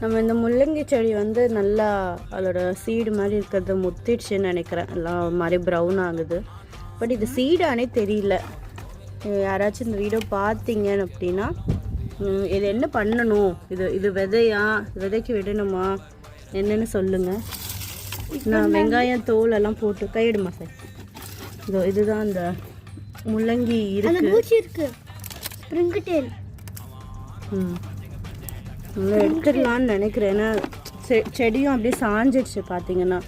நம்ம இந்த முள்ளங்கி செடி வந்து நல்லா அதோட சீடு மாதிரி இருக்கிறது முத்திடுச்சுன்னு நினைக்கிறேன். எல்லாம் மாதிரி ப்ரௌன் ஆகுது. பட் இது சீடானே தெரியல. யாராச்சும் இந்த வீடியோ பார்த்தீங்கன்னு அப்படின்னா இது என்ன பண்ணணும், இது விதையா, விதைக்கு விடணுமா என்னன்னு சொல்லுங்கள். நான் வெங்காயம் தோல் எல்லாம் போட்டு கையிடுமா சார். இதுதான் அந்த முள்ளங்கி இருக்கு. எடுத்துடலான்னு நினைக்கிறேன். ஏன்னா செடியும் அப்படியே சாஞ்சிடுச்சு. பார்த்தீங்கன்னா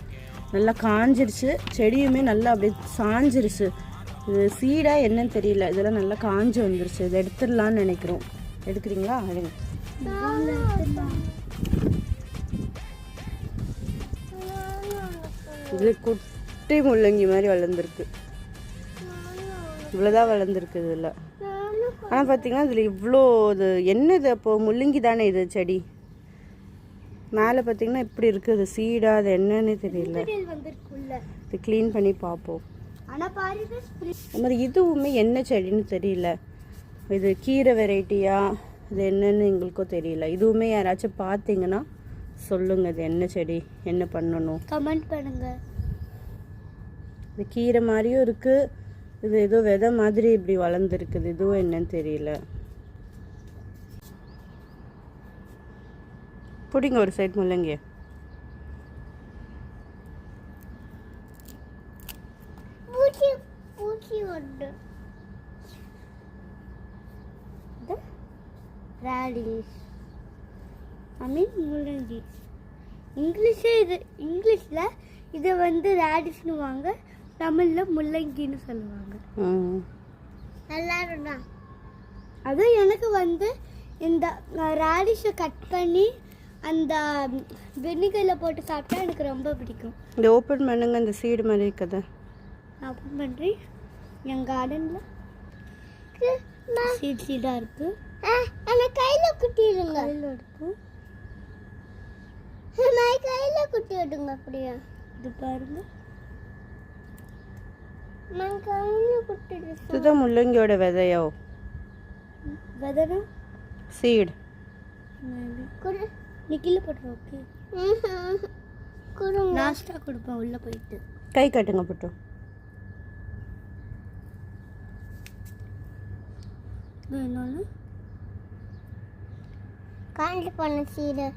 நல்லா காஞ்சிருச்சு. செடியுமே நல்லா அப்படியே சாஞ்சிருச்சு. இது சீடா என்னன்னு தெரியல. இதெல்லாம் நல்லா காஞ்சி வந்துருச்சு. இதை எடுத்துடலான்னு நினைக்கிறோம். எடுக்கிறீங்களா? எடுங்க. இது குட்டி முள்ளங்கி மாதிரி வளர்ந்துருக்கு. இவ்வளோதான் வளர்ந்துருக்கு இதில். ஆனால் பார்த்தீங்கன்னா இதில் இவ்வளோ இது என்னது? அப்போது முள்ளங்கி தானே இது செடி. மேலே பார்த்தீங்கன்னா இப்படி இருக்குது சீடா. அது என்னன்னு தெரியல. இது க்ளீன் பண்ணி பார்ப்போம். அது மாதிரி இதுவுமே என்ன செடின்னு தெரியல. இது கீரை வெரைட்டியா இது என்னன்னு எங்களுக்கும் தெரியல. இதுவுமே யாராச்சும் பார்த்தீங்கன்னா சொல்லுங்கள். இது என்ன செடி, என்ன பண்ணணும் கமெண்ட் பண்ணுங்கள். இது கீரை மாதிரியும் இருக்குது. இது ஏதோ விதை மாதிரி இப்படி வளர்ந்துருக்குது. இதுவும் என்னன்னு தெரியல. பிடிங்க ஒரு சைட் முள்ளங்கிய. முள்ளங்கி இங்கிலீஷில் இதை வந்து ரேடிஷ்னு வாங்க, தமிழில் முள்ளங்கின்னு சொல்லுவாங்க. நல்லா. அதுவும் எனக்கு வந்து இந்த ரேடிஷை கட் பண்ணி அந்த வெனிகரில் போட்டு சாப்பிட்டா எனக்கு ரொம்ப பிடிக்கும். இந்த ஓப்பன் பண்ணுங்க. இந்த சீடு மாதிரி இருக்குது. நான் ஓப்பன் பண்ணுறேன். என் கார்டனில் சீடாக இருக்குது. கையில் குட்டிடுங்க. கையில் இருக்கும். கையில் குட்டி விடுங்க. அப்படியா? இது பாருங்க. இதுதான் முள்ளங்கியோட விதையோ? விதைனா சீட். நிக்கில போட்டு ஓகே. லாஸ்ட்டாக கொடுப்பேன் உள்ளே போயிட்டு. கை கட்டுங்க போட்டோம். இன்னொன்று காண்டி பண்ண சீடு.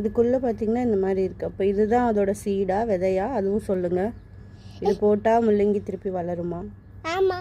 இதுக்குள்ளே பார்த்தீங்கன்னா இந்த மாதிரி இருக்குது. அப்போ இதுதான் அதோட சீடா விதையா அதுவும் சொல்லுங்கள். இது போட்டால் முள்ளங்கி திருப்பி வளருமா? ஆமாம்.